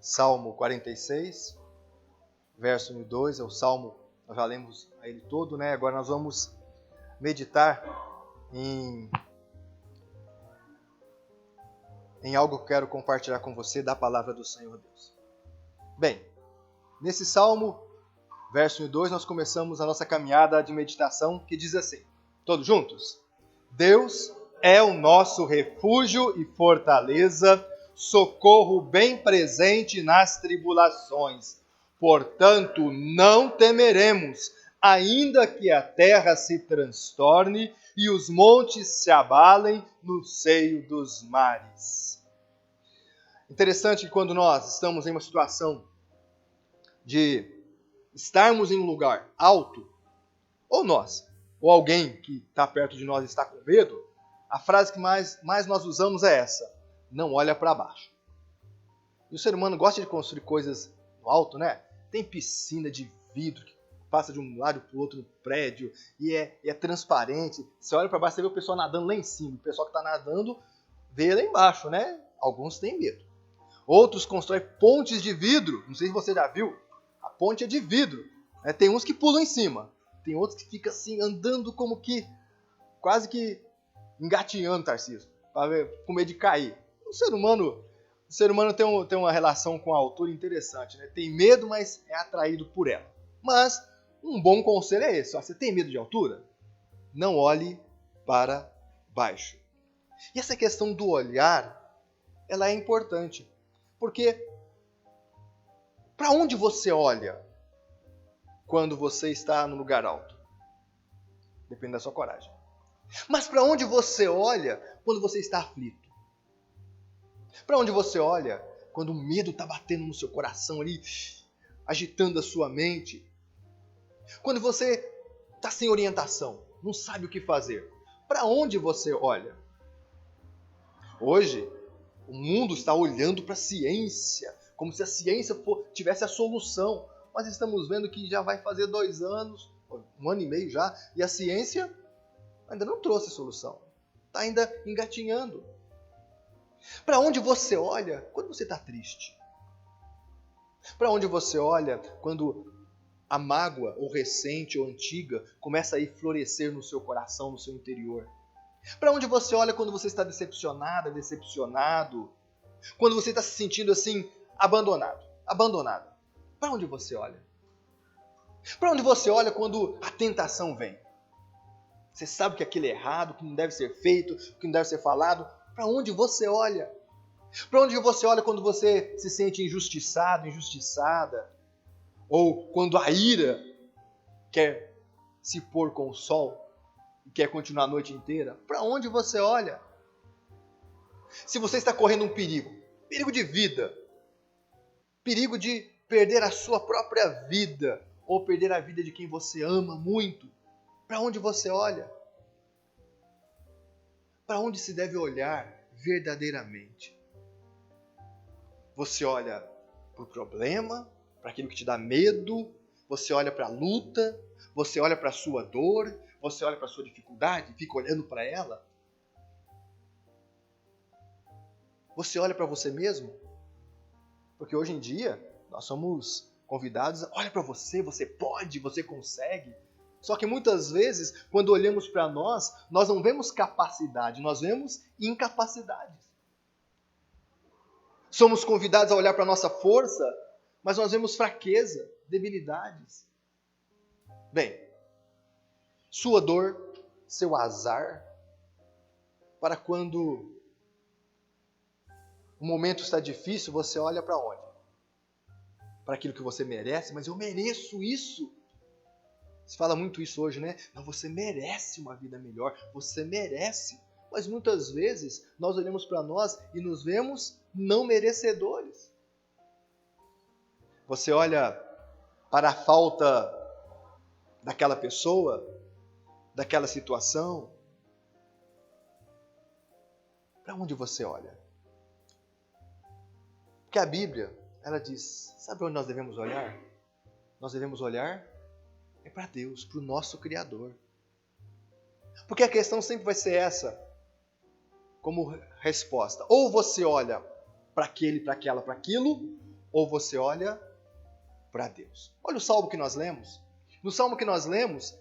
Salmo 46, verso 1 e 2, é o Salmo, nós já lemos a ele todo, né? Agora nós vamos meditar em algo que eu quero compartilhar com você da palavra do Senhor Deus. Bem, nesse Salmo, verso 1 e 2, nós começamos a nossa caminhada de meditação, que diz assim, todos juntos? Deus é o nosso refúgio e fortaleza, socorro bem presente nas tribulações. Portanto, não temeremos, ainda que a terra se transtorne e os montes se abalem no seio dos mares. Interessante que quando nós estamos em uma situação de estarmos em um lugar alto, ou nós, ou alguém que está perto de nós está com medo, a frase que mais nós usamos é essa: não olha para baixo. E o ser humano gosta de construir coisas no alto, né? Tem piscina de vidro que passa de um lado para o outro no prédio e é transparente. Você olha para baixo, você vê o pessoal nadando lá em cima. O pessoal que está nadando vê lá embaixo, né? Alguns têm medo. Outros constroem pontes de vidro. Não sei se você já viu. A ponte é de vidro. Né? Tem uns que pulam em cima. Tem outros que ficam assim, andando como que, quase que engatinhando, Tarcísio, com medo de cair. O ser humano tem uma relação com a altura interessante, né? Tem medo, mas é atraído por ela. Mas um bom conselho é esse: ó, você tem medo de altura? Não olhe para baixo. E essa questão do olhar, ela é importante. Porque para onde você olha quando você está no lugar alto? Depende da sua coragem. Mas para onde você olha quando você está aflito? Para onde você olha quando o medo está batendo no seu coração ali, agitando a sua mente? Quando você está sem orientação, não sabe o que fazer. Para onde você olha? Hoje, o mundo está olhando para a ciência, como se a ciência tivesse a solução. Nós estamos vendo que já vai fazer 2 anos, 1 ano e meio já, e a ciência ainda não trouxe a solução. Está ainda engatinhando. Para onde você olha quando você está triste? Para onde você olha quando a mágoa, ou recente ou antiga, começa a ir florescer no seu coração, no seu interior? Para onde você olha quando você está decepcionada, decepcionado? Quando você está se sentindo assim, abandonado? Para onde você olha? Para onde você olha quando a tentação vem? Você sabe que aquilo é errado, que não deve ser feito, que não deve ser falado. Para onde você olha? Para onde você olha quando você se sente injustiçado, injustiçada? Ou quando a ira quer se pôr com o sol e quer continuar a noite inteira? Para onde você olha? Se você está correndo um perigo de vida, perigo de perder a sua própria vida ou perder a vida de quem você ama muito, para onde você olha? Para onde se deve olhar verdadeiramente? Você olha para o problema, para aquilo que te dá medo, você olha para a luta, você olha para a sua dor, você olha para a sua dificuldade e fica olhando para ela? Você olha para você mesmo? Porque hoje em dia nós somos convidados a olha para você, você pode, você consegue. Só que muitas vezes, quando olhamos para nós não vemos capacidade, nós vemos incapacidades. Somos convidados a olhar para a nossa força, mas nós vemos fraqueza, debilidades. Bem, sua dor, seu azar, para quando o momento está difícil, você olha para onde? Para aquilo que você merece, mas eu mereço isso. Se fala muito isso hoje, né? Não, você merece uma vida melhor, você merece. Mas muitas vezes nós olhamos para nós e nos vemos não merecedores. Você olha para a falta daquela pessoa, daquela situação. Para onde você olha? Porque a Bíblia, ela diz, sabe onde nós devemos olhar? Nós devemos olhar para Deus, para o nosso Criador. Porque a questão sempre vai ser essa, como resposta. Ou você olha para aquele, para aquela, para aquilo, ou você olha para Deus? Olha o salmo que nós lemos. No salmo que nós lemos,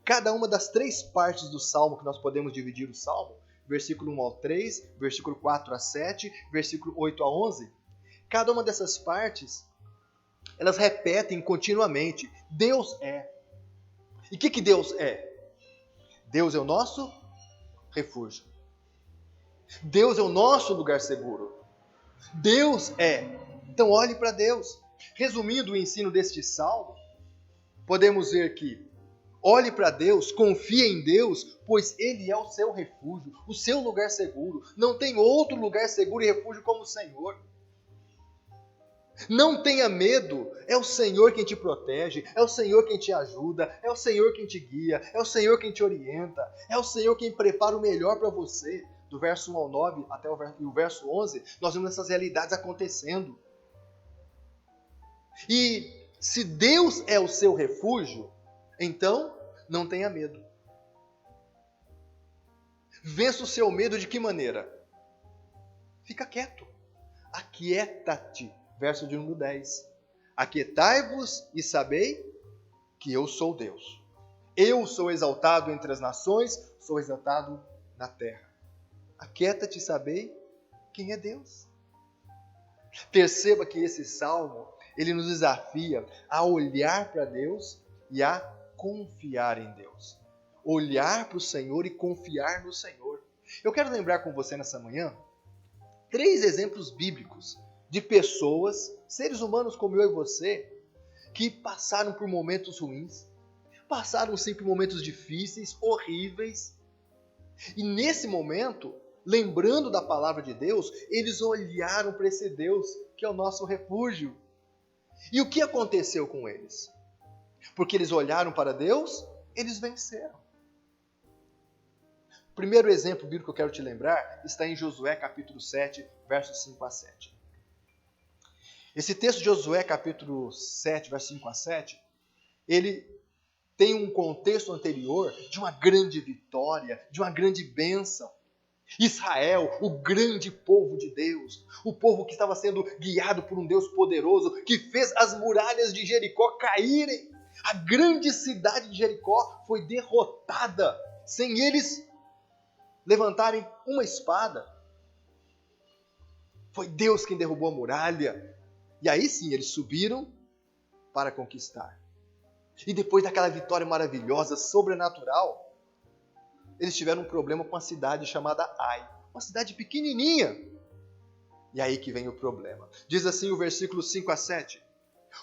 cada uma das 3 partes do salmo que nós podemos dividir o salmo, versículo 1 ao 3, versículo 4 a 7, versículo 8 a 11, cada uma dessas partes, elas repetem continuamente: Deus é. E o que Deus é? Deus é o nosso refúgio. Deus é o nosso lugar seguro. Deus é. Então olhe para Deus. Resumindo o ensino deste salmo, podemos ver que olhe para Deus, confie em Deus, pois Ele é o seu refúgio, o seu lugar seguro. Não tem outro lugar seguro e refúgio como o Senhor. Não tenha medo, é o Senhor quem te protege, é o Senhor quem te ajuda, é o Senhor quem te guia, é o Senhor quem te orienta, é o Senhor quem prepara o melhor para você. Do verso 1 ao 9 até o verso 11, nós vemos essas realidades acontecendo. E se Deus é o seu refúgio, então não tenha medo. Vença o seu medo de que maneira? Fica quieto. Aquieta-te. Verso de 1 ao 10. Aquietai-vos e sabei que eu sou Deus. Eu sou exaltado entre as nações, sou exaltado na terra. Aquieta-te e sabei quem é Deus. Perceba que esse salmo, ele nos desafia a olhar para Deus e a confiar em Deus. Olhar para o Senhor e confiar no Senhor. Eu quero lembrar com você nessa manhã 3 exemplos bíblicos de pessoas, seres humanos como eu e você, que passaram por momentos ruins, passaram sim por momentos difíceis, horríveis, e nesse momento, lembrando da palavra de Deus, eles olharam para esse Deus que é o nosso refúgio. E o que aconteceu com eles? Porque eles olharam para Deus, eles venceram. O primeiro exemplo bíblico que eu quero te lembrar está em Josué capítulo 7, versos 5 a 7. Esse texto de Josué, capítulo 7, verso 5 a 7, ele tem um contexto anterior de uma grande vitória, de uma grande bênção. Israel, o grande povo de Deus, o povo que estava sendo guiado por um Deus poderoso, que fez as muralhas de Jericó caírem. A grande cidade de Jericó foi derrotada, sem eles levantarem uma espada. Foi Deus quem derrubou a muralha. E aí sim, eles subiram para conquistar. E depois daquela vitória maravilhosa, sobrenatural, eles tiveram um problema com a cidade chamada Ai. Uma cidade pequenininha. E aí que vem o problema. Diz assim o versículo 5 a 7.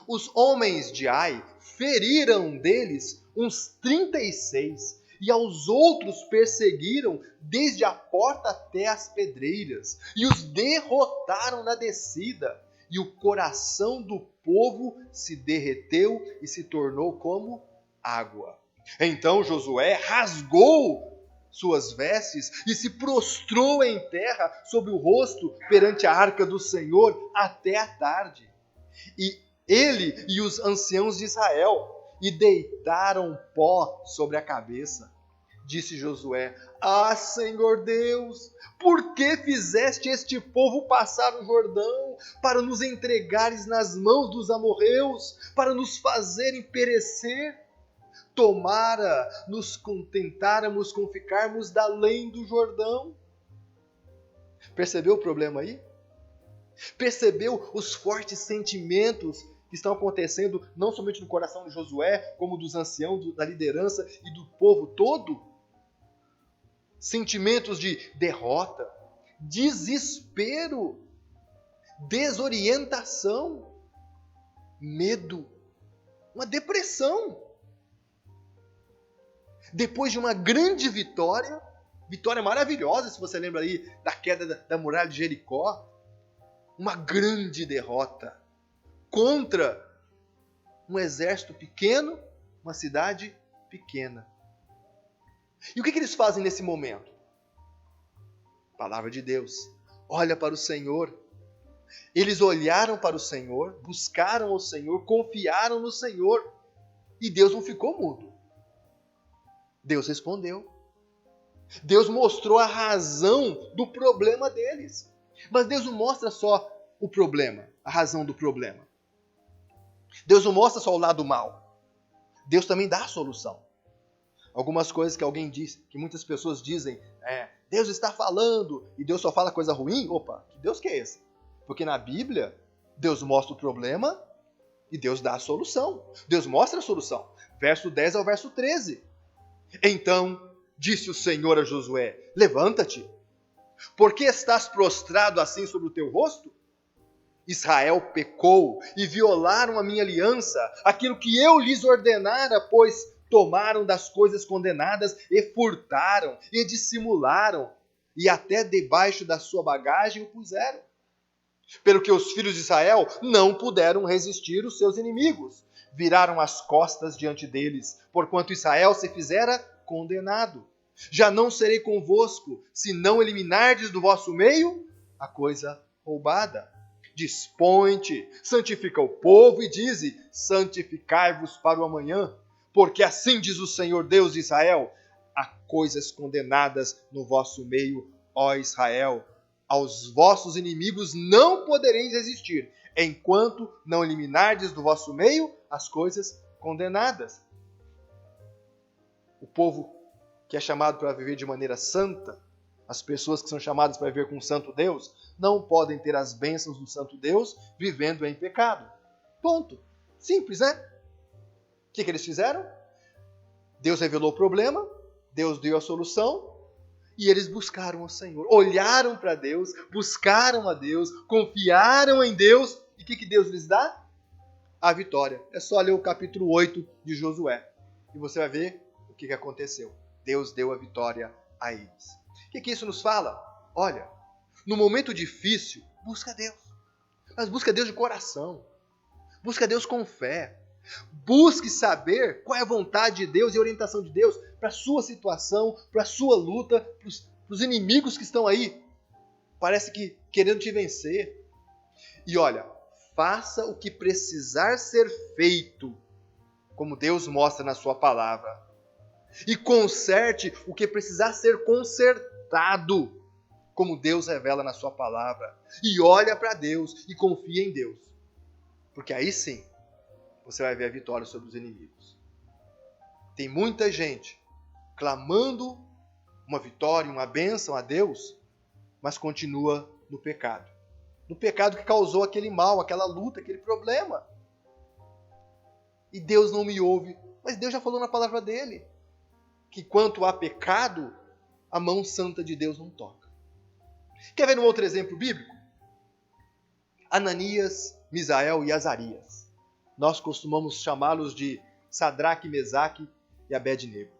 Os homens de Ai feriram deles uns 36, e aos outros perseguiram desde a porta até as pedreiras, e os derrotaram na descida. E o coração do povo se derreteu e se tornou como água. Então Josué rasgou suas vestes e se prostrou em terra sobre o rosto perante a arca do Senhor até a tarde. E ele e os anciãos de Israel e deitaram pó sobre a cabeça. Disse Josué: Ah, Senhor Deus, por que fizeste este povo passar o Jordão para nos entregares nas mãos dos amorreus, para nos fazerem perecer? Tomara nos contentáramos com ficarmos da além do Jordão. Percebeu o problema aí? Percebeu os fortes sentimentos que estão acontecendo não somente no coração de Josué, como dos anciãos, da liderança e do povo todo? Sentimentos de derrota, desespero, desorientação, medo, uma depressão. Depois de uma grande vitória maravilhosa, se você lembra aí da queda da muralha de Jericó, uma grande derrota contra um exército pequeno, uma cidade pequena. E o que eles fazem nesse momento? Palavra de Deus. Olha para o Senhor. Eles olharam para o Senhor, buscaram o Senhor, confiaram no Senhor. E Deus não ficou mudo. Deus respondeu. Deus mostrou a razão do problema deles. Mas Deus não mostra só o problema, a razão do problema. Deus não mostra só o lado mal. Deus também dá a solução. Algumas coisas que alguém diz, que muitas pessoas dizem, Deus está falando e Deus só fala coisa ruim. Opa, que Deus que é esse? Porque na Bíblia, Deus mostra o problema e Deus dá a solução. Deus mostra a solução. Verso 10 ao verso 13. Então disse o Senhor a Josué, levanta-te, porque estás prostrado assim sobre o teu rosto? Israel pecou e violaram a minha aliança, aquilo que eu lhes ordenara, pois tomaram das coisas condenadas e furtaram e dissimularam, e até debaixo da sua bagagem o puseram. Pelo que os filhos de Israel não puderam resistir os seus inimigos, viraram as costas diante deles, porquanto Israel se fizera condenado. Já não serei convosco, se não eliminardes do vosso meio a coisa roubada. Dispõe-te, santifica o povo e dize, santificai-vos para o amanhã, porque assim diz o Senhor Deus de Israel, há coisas condenadas no vosso meio, ó Israel. Aos vossos inimigos não podereis resistir, enquanto não eliminardes do vosso meio as coisas condenadas. O povo que é chamado para viver de maneira santa, as pessoas que são chamadas para viver com o santo Deus, não podem ter as bênçãos do santo Deus vivendo em pecado. Ponto. Simples, né? O que eles fizeram? Deus revelou o problema, Deus deu a solução, e eles buscaram o Senhor, olharam para Deus, buscaram a Deus, confiaram em Deus. E o que Deus lhes dá? A vitória. É só ler o capítulo 8 de Josué. E você vai ver o que aconteceu. Deus deu a vitória a eles. O que isso nos fala? Olha, no momento difícil, busca Deus. Mas busca Deus de coração. Busca Deus com fé. Busque saber qual é a vontade de Deus e a orientação de Deus para a sua situação, para a sua luta, para os inimigos que estão aí. Parece que querendo te vencer. E olha, faça o que precisar ser feito, como Deus mostra na sua palavra. E conserte o que precisar ser consertado, como Deus revela na sua palavra. E olha para Deus e confia em Deus. Porque aí sim, você vai ver a vitória sobre os inimigos. Tem muita gente clamando uma vitória, uma bênção a Deus, mas continua no pecado. No pecado que causou aquele mal, aquela luta, aquele problema. E Deus não me ouve. Mas Deus já falou na palavra dele que quanto há pecado, a mão santa de Deus não toca. Quer ver um outro exemplo bíblico? Ananias, Misael e Azarias. Nós costumamos chamá-los de Sadraque, Mesaque e Abednego.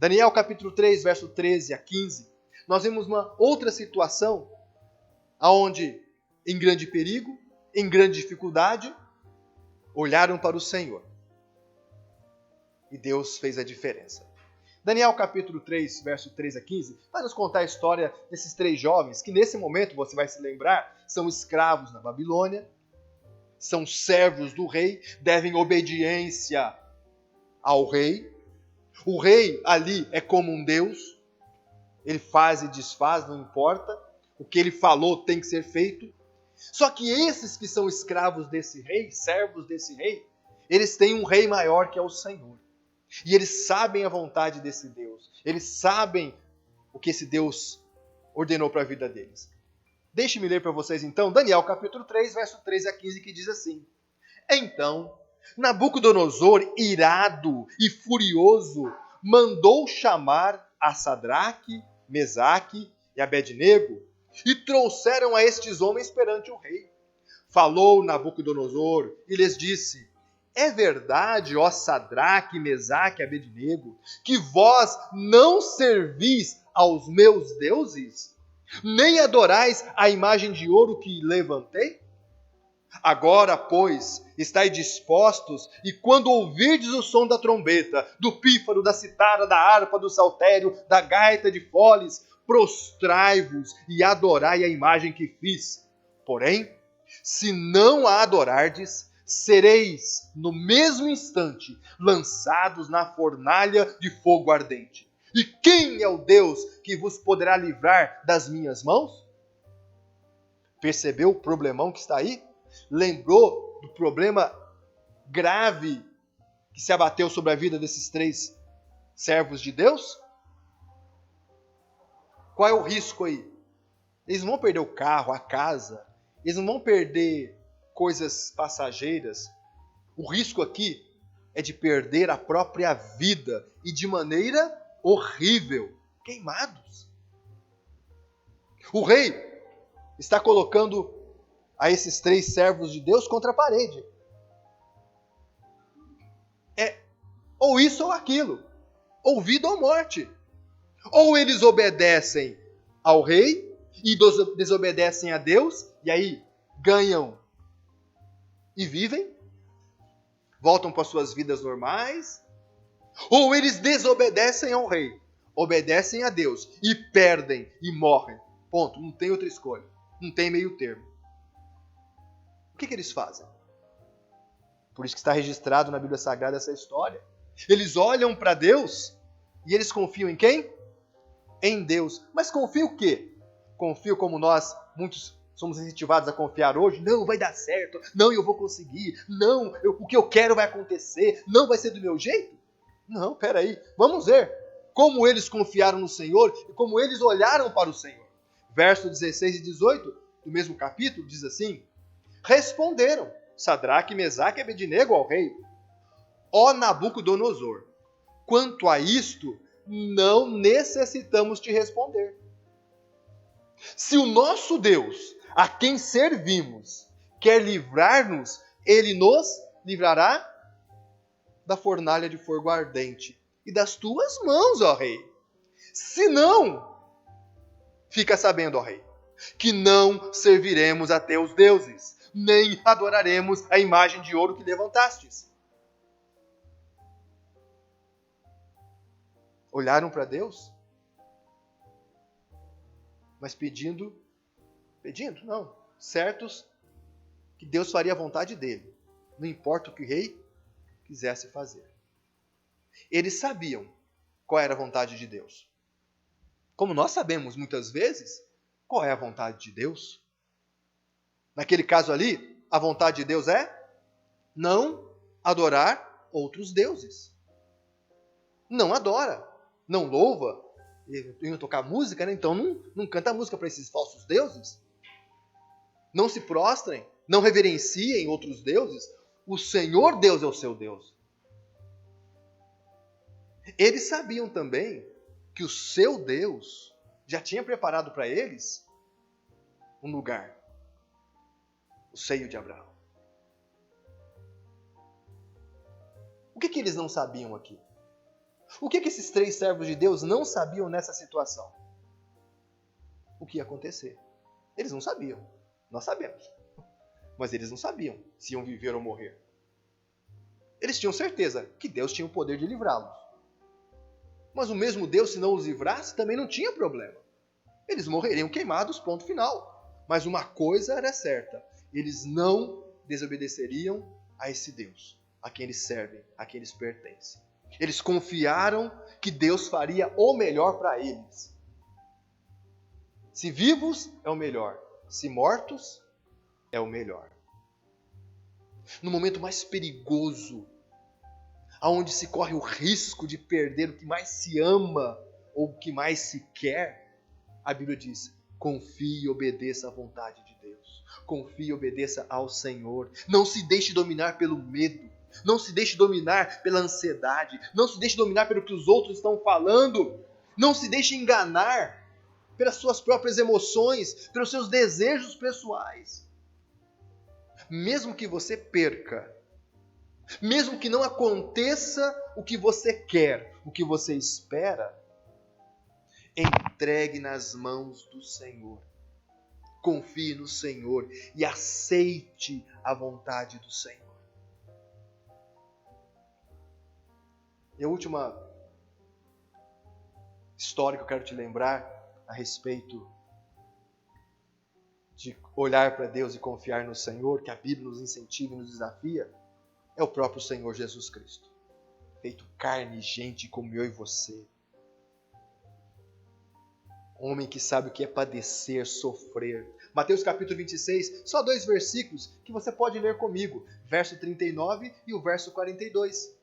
Daniel capítulo 3, verso 13 a 15, nós vemos uma outra situação onde, em grande perigo, em grande dificuldade, olharam para o Senhor. E Deus fez a diferença. Daniel capítulo 3, verso 13 a 15, vai nos contar a história desses 3 jovens, que nesse momento, você vai se lembrar, são escravos na Babilônia, são servos do rei, devem obediência ao rei. O rei ali é como um Deus, ele faz e desfaz, não importa, o que ele falou tem que ser feito. Só que esses que são escravos desse rei, servos desse rei, eles têm um rei maior que é o Senhor. E eles sabem a vontade desse Deus, eles sabem o que esse Deus ordenou para a vida deles. Deixe-me ler para vocês então Daniel capítulo 3, verso 13 a 15, que diz assim: Então Nabucodonosor, irado e furioso, mandou chamar a Sadraque, Mesaque e Abednego, e trouxeram a estes homens perante o rei. Falou Nabucodonosor e lhes disse: É verdade, ó Sadraque, Mesaque e Abednego, que vós não servis aos meus deuses? Nem adorais a imagem de ouro que levantei? Agora, pois, estai dispostos, e quando ouvirdes o som da trombeta, do pífaro, da citara, da harpa, do saltério, da gaita de foles, prostrai-vos e adorai a imagem que fiz. Porém, se não a adorardes, sereis, no mesmo instante, lançados na fornalha de fogo ardente. E quem é o Deus que vos poderá livrar das minhas mãos? Percebeu o problemão que está aí? Lembrou do problema grave que se abateu sobre a vida desses 3 servos de Deus? Qual é o risco aí? Eles não vão perder o carro, a casa, eles não vão perder coisas passageiras. O risco aqui é de perder a própria vida e de maneira horrível, queimados. O rei está colocando a esses 3 servos de Deus contra a parede. É ou isso ou aquilo, ou vida ou morte. Ou eles obedecem ao rei e desobedecem a Deus, e aí ganham e vivem, voltam para suas vidas normais, ou eles desobedecem ao rei, obedecem a Deus e perdem e morrem. Ponto. Não tem outra escolha. Não tem meio termo. O que eles fazem? Por isso que está registrado na Bíblia Sagrada essa história. Eles olham para Deus e eles confiam em quem? Em Deus. Mas confiam o quê? Confiam como nós, muitos somos incentivados a confiar hoje. Não, vai dar certo. Não, eu vou conseguir. Não, o que eu quero vai acontecer. Não vai ser do meu jeito. Não, peraí. Vamos ver como eles confiaram no Senhor e como eles olharam para o Senhor. Verso 16 e 18 do mesmo capítulo diz assim: responderam Sadraque, Mesaque e Abednego ao rei: ó Nabucodonosor, quanto a isto, não necessitamos te responder. Se o nosso Deus, a quem servimos, quer livrar-nos, ele nos livrará da fornalha de fogo ardente e das tuas mãos, ó rei. Se não, fica sabendo, ó rei, que não serviremos a teus deuses, nem adoraremos a imagem de ouro que levantastes. Olharam para Deus, mas pedindo, não, certos que Deus faria a vontade dele, não importa o que o rei quisesse fazer. Eles sabiam qual era a vontade de Deus. Como nós sabemos muitas vezes qual é a vontade de Deus. Naquele caso ali, a vontade de Deus é não adorar outros deuses. Não adora, não louva, iam tocar música, né? Então não canta música para esses falsos deuses. Não se prostrem, não reverenciem outros deuses. O Senhor Deus é o seu Deus. Eles sabiam também que o seu Deus já tinha preparado para eles um lugar, o seio de Abraão. O que eles não sabiam aqui? O que esses 3 servos de Deus não sabiam nessa situação? O que ia acontecer? Eles não sabiam. Nós sabemos. Mas eles não sabiam se iam viver ou morrer. Eles tinham certeza que Deus tinha o poder de livrá-los. Mas o mesmo Deus, se não os livrasse, também não tinha problema. Eles morreriam queimados, ponto final. Mas uma coisa era certa: eles não desobedeceriam a esse Deus, a quem eles servem, a quem eles pertencem. Eles confiaram que Deus faria o melhor para eles. Se vivos, é o melhor. Se mortos, é o melhor. No momento mais perigoso, aonde se corre o risco de perder o que mais se ama ou o que mais se quer, a Bíblia diz: confie e obedeça à vontade de Deus. Confie e obedeça ao Senhor. Não se deixe dominar pelo medo. Não se deixe dominar pela ansiedade. Não se deixe dominar pelo que os outros estão falando. Não se deixe enganar pelas suas próprias emoções, pelos seus desejos pessoais. Mesmo que você perca, mesmo que não aconteça o que você quer, o que você espera, entregue nas mãos do Senhor. Confie no Senhor e aceite a vontade do Senhor. E a última história que eu quero te lembrar a respeito de olhar para Deus e confiar no Senhor, que a Bíblia nos incentiva e nos desafia, é o próprio Senhor Jesus Cristo, feito carne e gente como eu e você. Homem que sabe o que é padecer, sofrer. Mateus capítulo 26, só 2 versículos que você pode ler comigo. Verso 39 e o verso 42.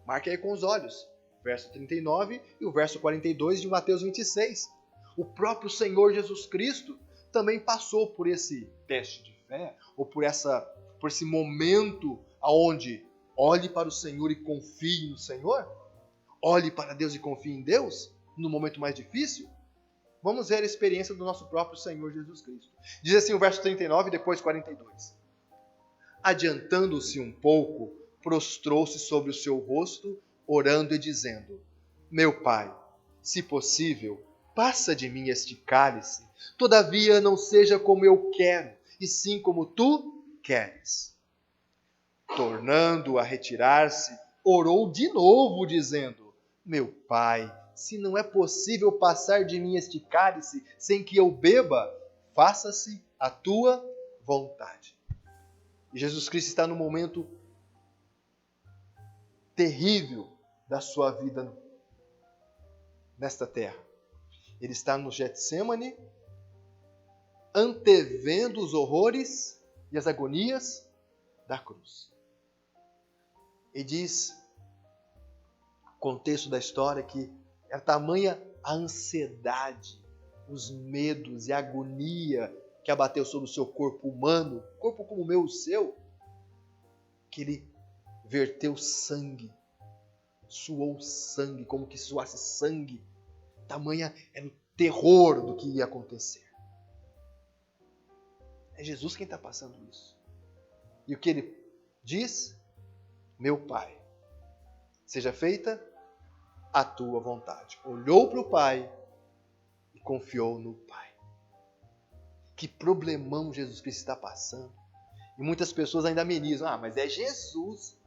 Marque aí com os olhos. Verso 39 e o verso 42 de Mateus 26. O próprio Senhor Jesus Cristo também passou por esse teste de fé, ou por esse momento onde olhe para o Senhor e confie no Senhor. Olhe para Deus e confie em Deus no momento mais difícil. Vamos ver a experiência do nosso próprio Senhor Jesus Cristo. Diz assim o verso 39 e depois 42. Adiantando-se um pouco, prostrou-se sobre o seu rosto, orando e dizendo: Meu Pai, se possível, passa de mim este cálice, todavia não seja como eu quero, e sim como tu queres. Tornando a retirar-se, orou de novo, dizendo: Meu Pai, se não é possível passar de mim este cálice sem que eu beba, faça-se a tua vontade. E Jesus Cristo está no momento terrível da sua vida nesta terra. Ele está no Getsemane, antevendo os horrores e as agonias da cruz. E diz, o contexto da história, que era tamanha a ansiedade, os medos e a agonia que abateu sobre o seu corpo humano, corpo como o meu e o seu, que ele verteu sangue, suou sangue, como que suasse sangue. Tamanha era o terror do que ia acontecer. É Jesus quem está passando isso. E o que ele diz? Meu Pai, seja feita a tua vontade. Olhou para o Pai e confiou no Pai. Que problemão Jesus Cristo está passando. E muitas pessoas ainda amenizam. Mas é Jesus.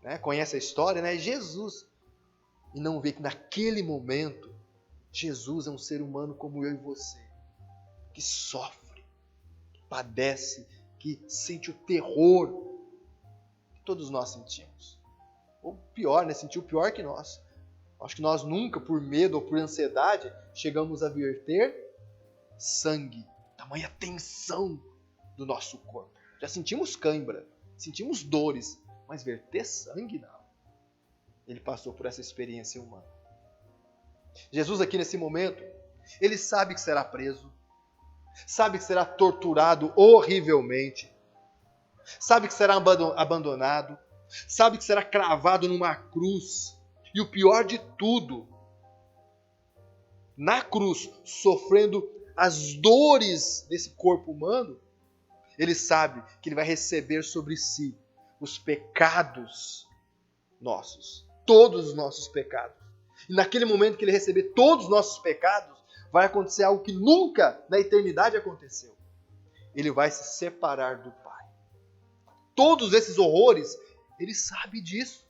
Né? Conhece a história, né? É Jesus. E não vê que naquele momento, Jesus é um ser humano como eu e você. Que sofre, que padece, que sente o terror que todos nós sentimos. Ou pior, né? Sentiu pior que nós. Acho que nós nunca, por medo ou por ansiedade, chegamos a verter sangue. Tamanha tensão do nosso corpo. Já sentimos cãibra, sentimos dores, mas verter sangue não. Ele passou por essa experiência humana. Jesus aqui nesse momento, ele sabe que será preso, sabe que será torturado horrivelmente, sabe que será abandonado, sabe que será cravado numa cruz. E o pior de tudo, na cruz, sofrendo as dores desse corpo humano, ele sabe que ele vai receber sobre si os pecados nossos, todos os nossos pecados. E naquele momento que ele receber todos os nossos pecados, vai acontecer algo que nunca na eternidade aconteceu. Ele vai se separar do Pai. Todos esses horrores, ele sabe disso.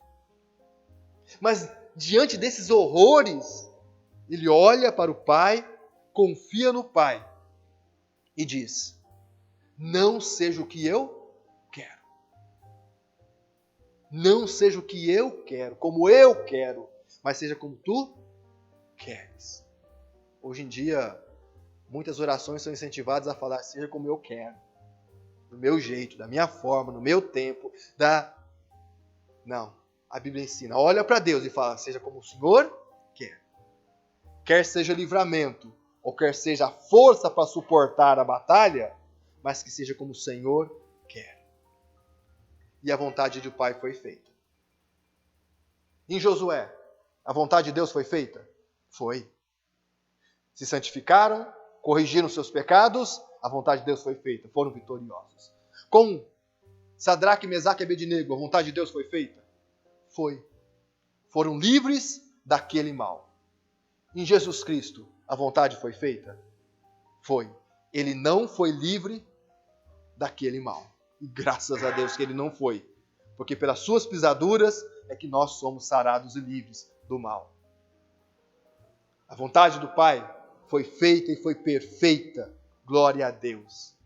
Mas diante desses horrores, ele olha para o Pai, confia no Pai e diz: não seja o que eu quero. Não seja o que eu quero, como eu quero, mas seja como tu queres. Hoje em dia, muitas orações são incentivadas a falar: seja como eu quero, do meu jeito, da minha forma, no meu tempo. Não, a Bíblia ensina: olha para Deus e fala: seja como o Senhor quer. Quer seja livramento, ou quer seja a força para suportar a batalha, mas que seja como o Senhor quer. E a vontade do Pai foi feita. Em Josué, a vontade de Deus foi feita? Foi. Se santificaram, corrigiram seus pecados, a vontade de Deus foi feita, foram vitoriosos. Com Sadraque, Mesaque e Abednego, a vontade de Deus foi feita? Foi. Foram livres daquele mal. Em Jesus Cristo, a vontade foi feita? Foi. Ele não foi livre daquele mal. E graças a Deus que ele não foi. Porque pelas suas pisaduras é que nós somos sarados e livres do mal. A vontade do Pai foi feita e foi perfeita. Glória a Deus.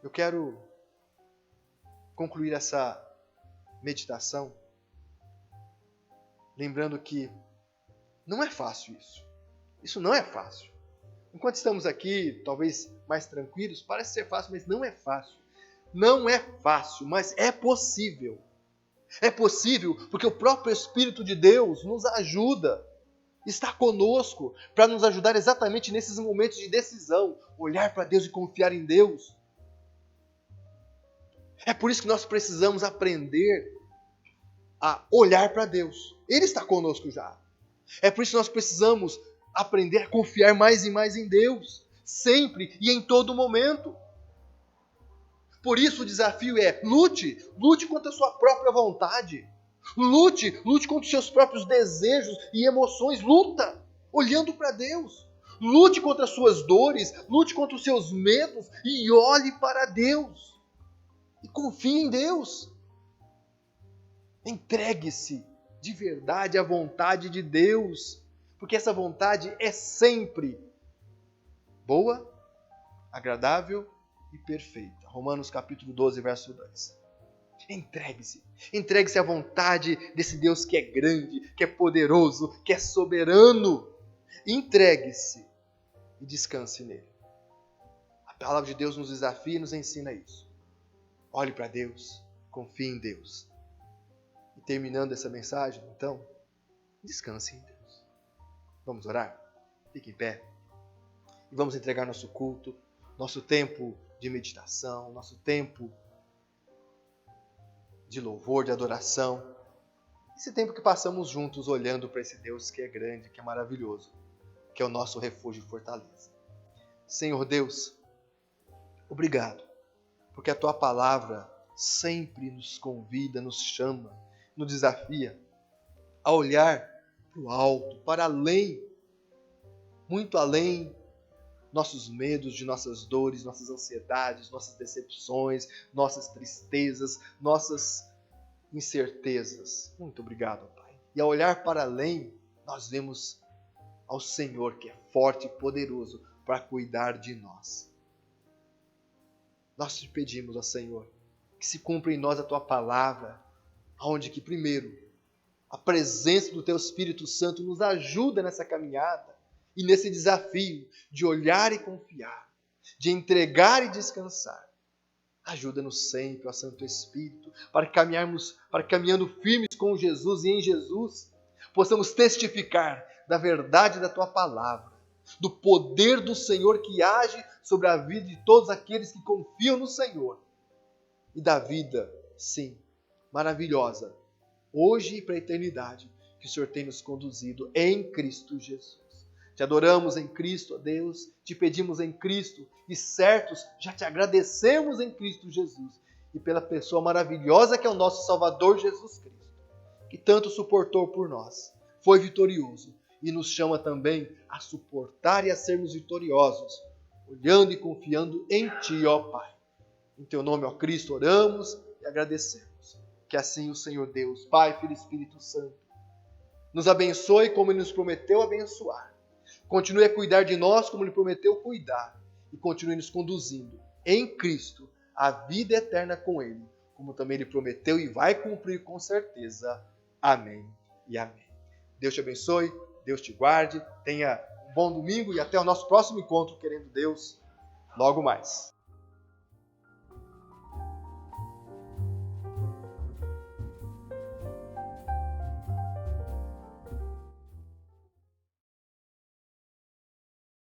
Eu quero concluir essa meditação lembrando que não é fácil isso. Isso não é fácil. Enquanto estamos aqui, talvez mais tranquilos, parece ser fácil, mas não é fácil. Não é fácil, mas é possível. É possível porque o próprio Espírito de Deus nos ajuda, está conosco para nos ajudar exatamente nesses momentos de decisão, olhar para Deus e confiar em Deus. É por isso que nós precisamos aprender a olhar para Deus. Ele está conosco já. É por isso que nós precisamos aprender a confiar mais e mais em Deus, sempre e em todo momento. Por isso o desafio é: lute contra a sua própria vontade. Lute contra os seus próprios desejos e emoções. Luta, olhando para Deus. Lute contra as suas dores, lute contra os seus medos e olhe para Deus. E confie em Deus. Entregue-se de verdade à vontade de Deus, porque essa vontade é sempre boa, agradável e perfeita. Romanos capítulo 12, verso 2. Entregue-se. Entregue-se à vontade desse Deus que é grande, que é poderoso, que é soberano. Entregue-se e descanse nele. A palavra de Deus nos desafia e nos ensina isso. Olhe para Deus, confie em Deus. E terminando essa mensagem, então, descanse em Deus. Vamos orar? Fique em pé. E vamos entregar nosso culto, nosso tempo de meditação, nosso tempo de louvor, de adoração. Esse tempo que passamos juntos olhando para esse Deus que é grande, que é maravilhoso, que é o nosso refúgio e fortaleza. Senhor Deus, obrigado, porque a Tua palavra sempre nos convida, nos chama, nos desafia a olhar para o alto, para além, muito além nossos medos, de nossas dores, nossas ansiedades, nossas decepções, nossas tristezas, nossas incertezas. Muito obrigado, Pai. E ao olhar para além, nós vemos ao Senhor que é forte e poderoso para cuidar de nós. Nós te pedimos, ó Senhor, que se cumpra em nós a Tua palavra, onde que primeiro a presença do Teu Espírito Santo nos ajuda nessa caminhada e nesse desafio de olhar e confiar, de entregar e descansar. Ajuda-nos sempre, ó Santo Espírito, para caminhando firmes com Jesus e em Jesus, possamos testificar da verdade da Tua palavra, do poder do Senhor que age sobre a vida de todos aqueles que confiam no Senhor e da vida, sim, maravilhosa, hoje e para a eternidade, que o Senhor tem nos conduzido em Cristo Jesus. Te adoramos em Cristo, ó Deus, te pedimos em Cristo e certos já te agradecemos em Cristo Jesus e pela pessoa maravilhosa que é o nosso Salvador Jesus Cristo, que tanto suportou por nós, foi vitorioso e nos chama também a suportar e a sermos vitoriosos, olhando e confiando em Ti, ó Pai. Em Teu nome, ó Cristo, oramos e agradecemos. Que assim o Senhor Deus, Pai, Filho e Espírito Santo, nos abençoe como Ele nos prometeu abençoar. Continue a cuidar de nós como Ele prometeu cuidar. E continue nos conduzindo em Cristo a vida eterna com Ele, como também Ele prometeu e vai cumprir com certeza. Amém e amém. Deus te abençoe, Deus te guarde, tenha um bom domingo e até o nosso próximo encontro, querendo Deus, logo mais.